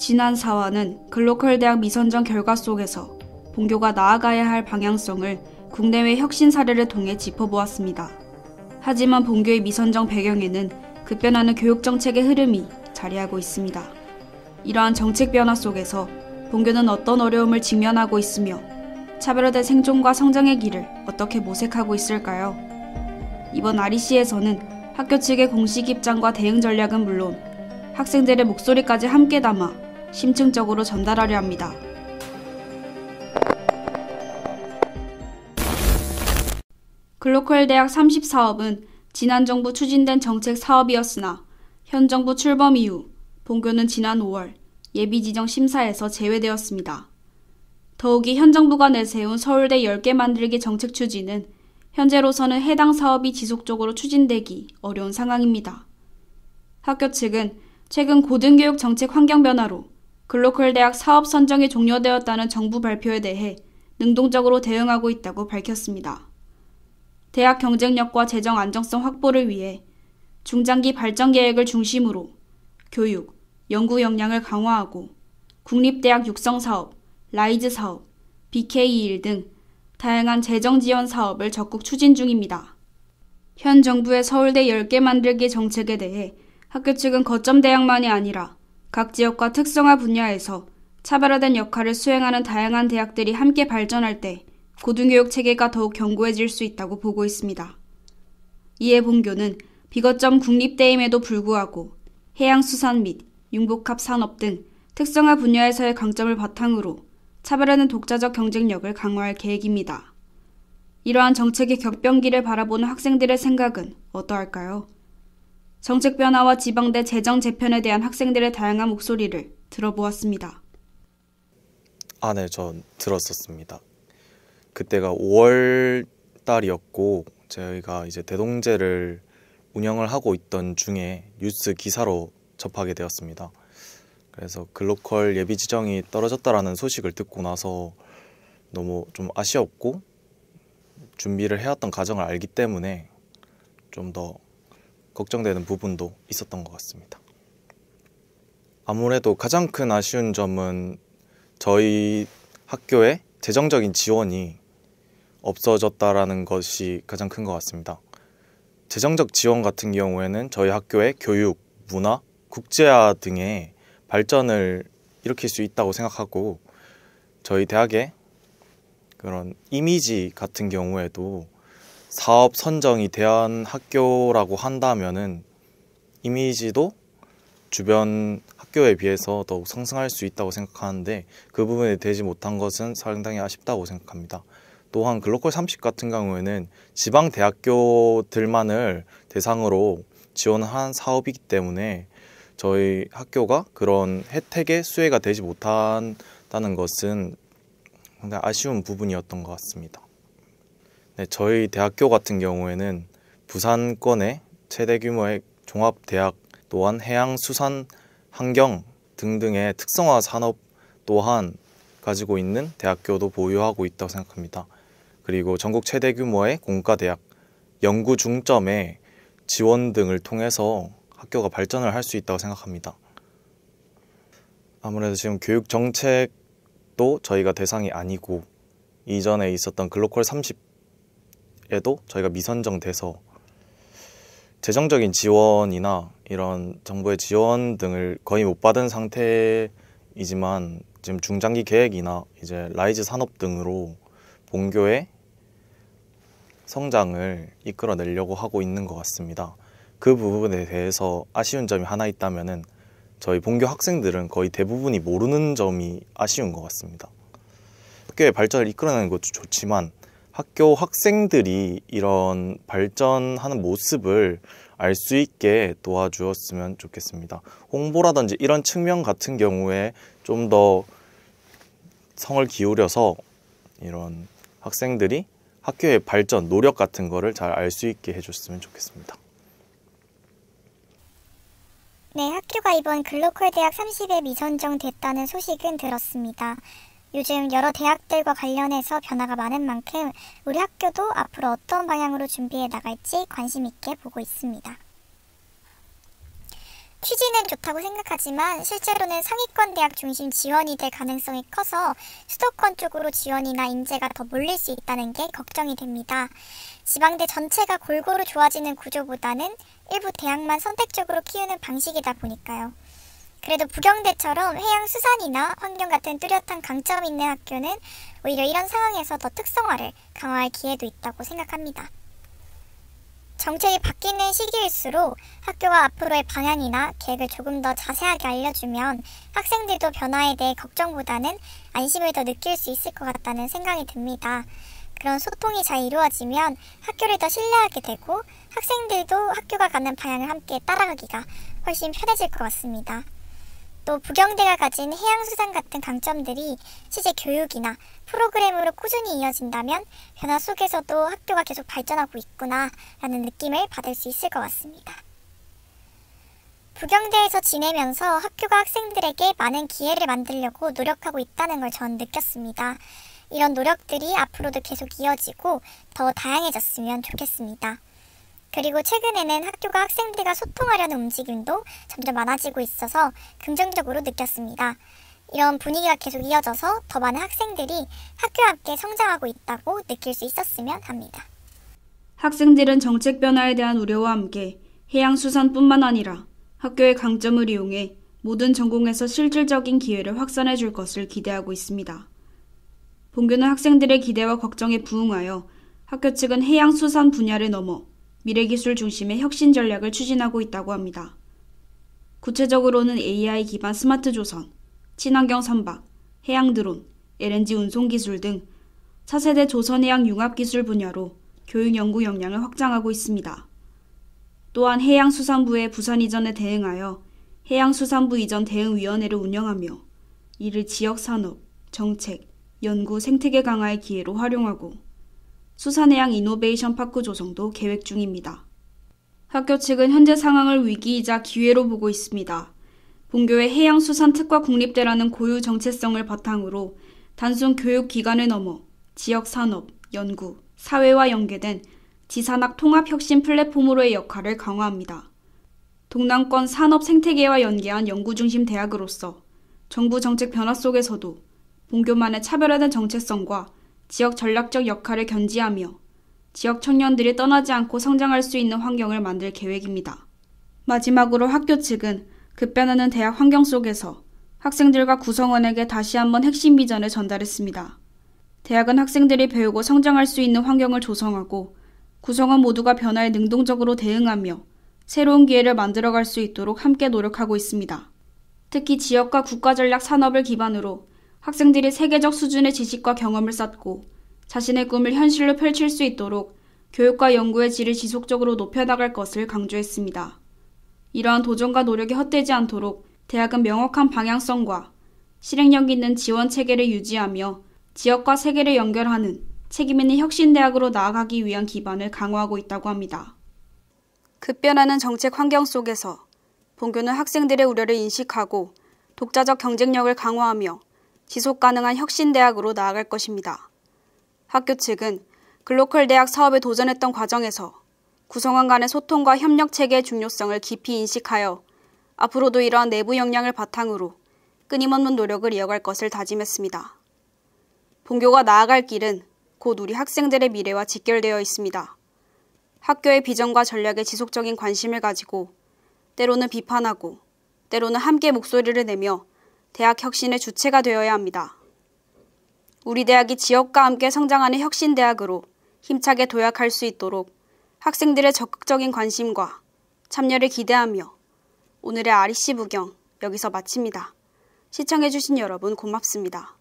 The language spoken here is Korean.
지난 4화는 글로컬 대학 미선정 결과 속에서 본교가 나아가야 할 방향성을 국내외 혁신 사례를 통해 짚어보았습니다. 하지만 본교의 미선정 배경에는 급변하는 교육정책의 흐름이 자리하고 있습니다. 이러한 정책 변화 속에서 본교는 어떤 어려움을 직면하고 있으며 차별화된 생존과 성장의 길을 어떻게 모색하고 있을까요? 이번 REC에서는 학교 측의 공식 입장과 대응 전략은 물론 학생들의 목소리까지 함께 담아 심층적으로 전달하려 합니다. 글로컬 대학 30사업은 지난 정부 추진된 정책 사업이었으나 현 정부 출범 이후 본교는 지난 5월 예비 지정 심사에서 제외되었습니다. 더욱이 현 정부가 내세운 서울대 10개 만들기 정책 추진은 현재로서는 해당 사업이 지속적으로 추진되기 어려운 상황입니다. 학교 측은 최근 고등교육 정책 환경 변화로 글로컬 대학 사업 선정이 종료되었다는 정부 발표에 대해 능동적으로 대응하고 있다고 밝혔습니다. 대학 경쟁력과 재정 안정성 확보를 위해 중장기 발전 계획을 중심으로 교육, 연구 역량을 강화하고 국립대학 육성 사업, 라이즈 사업, BK21 등 다양한 재정 지원 사업을 적극 추진 중입니다. 현 정부의 서울대 10개 만들기 정책에 대해 학교 측은 거점 대학만이 아니라 각 지역과 특성화 분야에서 차별화된 역할을 수행하는 다양한 대학들이 함께 발전할 때 고등교육 체계가 더욱 견고해질 수 있다고 보고 있습니다. 이에 본교는 비거점 국립대임에도 불구하고 해양수산 및 융복합 산업 등 특성화 분야에서의 강점을 바탕으로 차별화된 독자적 경쟁력을 강화할 계획입니다. 이러한 정책의 격변기를 바라보는 학생들의 생각은 어떠할까요? 정책 변화와 지방대 재정 재편에 대한 학생들의 다양한 목소리를 들어보았습니다. 네, 전 들었었습니다. 그때가 5월 달이었고 저희가 이제 대동제를 운영을 하고 있던 중에 뉴스 기사로 접하게 되었습니다. 그래서 글로컬 예비 지정이 떨어졌다라는 소식을 듣고 나서 너무 좀 아쉬웠고 준비를 해왔던 과정을 알기 때문에 좀 더 걱정되는 부분도 있었던 것 같습니다. 아무래도 가장 큰 아쉬운 점은 저희 학교의 재정적인 지원이 없어졌다라는 것이 가장 큰 것 같습니다. 재정적 지원 같은 경우에는 저희 학교의 교육, 문화, 국제화 등의 발전을 일으킬 수 있다고 생각하고 저희 대학의 그런 이미지 같은 경우에도 사업 선정이 된 학교라고 한다면은 이미지도 주변 학교에 비해서 더욱 상승할 수 있다고 생각하는데 그 부분이 되지 못한 것은 상당히 아쉽다고 생각합니다. 또한 글로컬 30 같은 경우에는 지방 대학교들만을 대상으로 지원한 사업이기 때문에 저희 학교가 그런 혜택의 수혜가 되지 못한다는 것은 상당히 아쉬운 부분이었던 것 같습니다. 네, 저희 대학교 같은 경우에는 부산권의 최대 규모의 종합대학 또한 해양, 수산, 환경 등등의 특성화 산업 또한 가지고 있는 대학교도 보유하고 있다고 생각합니다. 그리고 전국 최대 규모의 공과대학, 연구 중점의 지원 등을 통해서 학교가 발전을 할 수 있다고 생각합니다. 아무래도 지금 교육 정책도 저희가 대상이 아니고 이전에 있었던 글로컬 30에도 저희가 미선정돼서 재정적인 지원이나 이런 정부의 지원 등을 거의 못 받은 상태이지만 지금 중장기 계획이나 이제 라이즈 산업 등으로 본교의 성장을 이끌어내려고 하고 있는 것 같습니다. 그 부분에 대해서 아쉬운 점이 하나 있다면은 저희 본교 학생들은 거의 대부분이 모르는 점이 아쉬운 것 같습니다. 학교의 발전을 이끌어내는 것도 좋지만 학교 학생들이 이런 발전하는 모습을 알 수 있게 도와주었으면 좋겠습니다. 홍보라든지 이런 측면 같은 경우에 좀 더 성을 기울여서 이런 학생들이 학교의 발전, 노력 같은 거를 잘 알 수 있게 해줬으면 좋겠습니다. 네, 학교가 이번 글로컬 대학 30에 미선정됐다는 소식은 들었습니다. 요즘 여러 대학들과 관련해서 변화가 많은 만큼 우리 학교도 앞으로 어떤 방향으로 준비해 나갈지 관심 있게 보고 있습니다. 취지는 좋다고 생각하지만 실제로는 상위권 대학 중심 지원이 될 가능성이 커서 수도권 쪽으로 지원이나 인재가 더 몰릴 수 있다는 게 걱정이 됩니다. 지방대 전체가 골고루 좋아지는 구조보다는 일부 대학만 선택적으로 키우는 방식이다 보니까요. 그래도 부경대처럼 해양수산이나 환경 같은 뚜렷한 강점이 있는 학교는 오히려 이런 상황에서 더 특성화를 강화할 기회도 있다고 생각합니다. 정책이 바뀌는 시기일수록 학교가 앞으로의 방향이나 계획을 조금 더 자세하게 알려주면 학생들도 변화에 대해 걱정보다는 안심을 더 느낄 수 있을 것 같다는 생각이 듭니다. 그런 소통이 잘 이루어지면 학교를 더 신뢰하게 되고 학생들도 학교가 가는 방향을 함께 따라가기가 훨씬 편해질 것 같습니다. 또 부경대가 가진 해양수산 같은 강점들이 실제 교육이나 프로그램으로 꾸준히 이어진다면 변화 속에서도 학교가 계속 발전하고 있구나 라는 느낌을 받을 수 있을 것 같습니다. 부경대에서 지내면서 학교가 학생들에게 많은 기회를 만들려고 노력하고 있다는 걸 전 느꼈습니다. 이런 노력들이 앞으로도 계속 이어지고 더 다양해졌으면 좋겠습니다. 그리고 최근에는 학교가 학생들과 소통하려는 움직임도 점점 많아지고 있어서 긍정적으로 느꼈습니다. 이런 분위기가 계속 이어져서 더 많은 학생들이 학교와 함께 성장하고 있다고 느낄 수 있었으면 합니다. 학생들은 정책 변화에 대한 우려와 함께 해양수산뿐만 아니라 학교의 강점을 이용해 모든 전공에서 실질적인 기회를 확산해 줄 것을 기대하고 있습니다. 본교는 학생들의 기대와 걱정에 부응하여 학교 측은 해양수산 분야를 넘어 미래기술 중심의 혁신 전략을 추진하고 있다고 합니다. 구체적으로는 AI 기반 스마트 조선, 친환경 선박, 해양 드론, LNG 운송 기술 등 차세대 조선해양 융합기술 분야로 교육 연구 역량을 확장하고 있습니다. 또한 해양수산부의 부산 이전에 대응하여 해양수산부 이전 대응위원회를 운영하며 이를 지역산업, 정책, 연구, 생태계 강화의 기회로 활용하고 수산해양 이노베이션 파크 조성도 계획 중입니다. 학교 측은 현재 상황을 위기이자 기회로 보고 있습니다. 본교의 해양수산특화 국립대라는 고유 정체성을 바탕으로 단순 교육기관을 넘어 지역산업, 연구, 사회와 연계된 지산학 통합혁신 플랫폼으로의 역할을 강화합니다. 동남권 산업 생태계와 연계한 연구중심 대학으로서 정부 정책 변화 속에서도 본교만의 차별화된 정체성과 지역 전략적 역할을 견지하며 지역 청년들이 떠나지 않고 성장할 수 있는 환경을 만들 계획입니다. 마지막으로 학교 측은 급변하는 대학 환경 속에서 학생들과 구성원에게 다시 한번 핵심 비전을 전달했습니다. 대학은 학생들이 배우고 성장할 수 있는 환경을 조성하고 구성원 모두가 변화에 능동적으로 대응하며 새로운 기회를 만들어갈 수 있도록 함께 노력하고 있습니다. 특히 지역과 국가전략 산업을 기반으로 학생들이 세계적 수준의 지식과 경험을 쌓고 자신의 꿈을 현실로 펼칠 수 있도록 교육과 연구의 질을 지속적으로 높여나갈 것을 강조했습니다. 이러한 도전과 노력이 헛되지 않도록 대학은 명확한 방향성과 실행력 있는 지원 체계를 유지하며 지역과 세계를 연결하는 책임 있는 혁신대학으로 나아가기 위한 기반을 강화하고 있다고 합니다. 급변하는 정책 환경 속에서 본교는 학생들의 우려를 인식하고 독자적 경쟁력을 강화하며 지속 가능한 혁신대학으로 나아갈 것입니다. 학교 측은 글로컬 대학 사업에 도전했던 과정에서 구성원 간의 소통과 협력 체계의 중요성을 깊이 인식하여 앞으로도 이러한 내부 역량을 바탕으로 끊임없는 노력을 이어갈 것을 다짐했습니다. 본교가 나아갈 길은 곧 우리 학생들의 미래와 직결되어 있습니다. 학교의 비전과 전략에 지속적인 관심을 가지고 때로는 비판하고 때로는 함께 목소리를 내며 대학 혁신의 주체가 되어야 합니다. 우리 대학이 지역과 함께 성장하는 혁신대학으로 힘차게 도약할 수 있도록 학생들의 적극적인 관심과 참여를 기대하며 오늘의 REC 부경 여기서 마칩니다. 시청해주신 여러분 고맙습니다.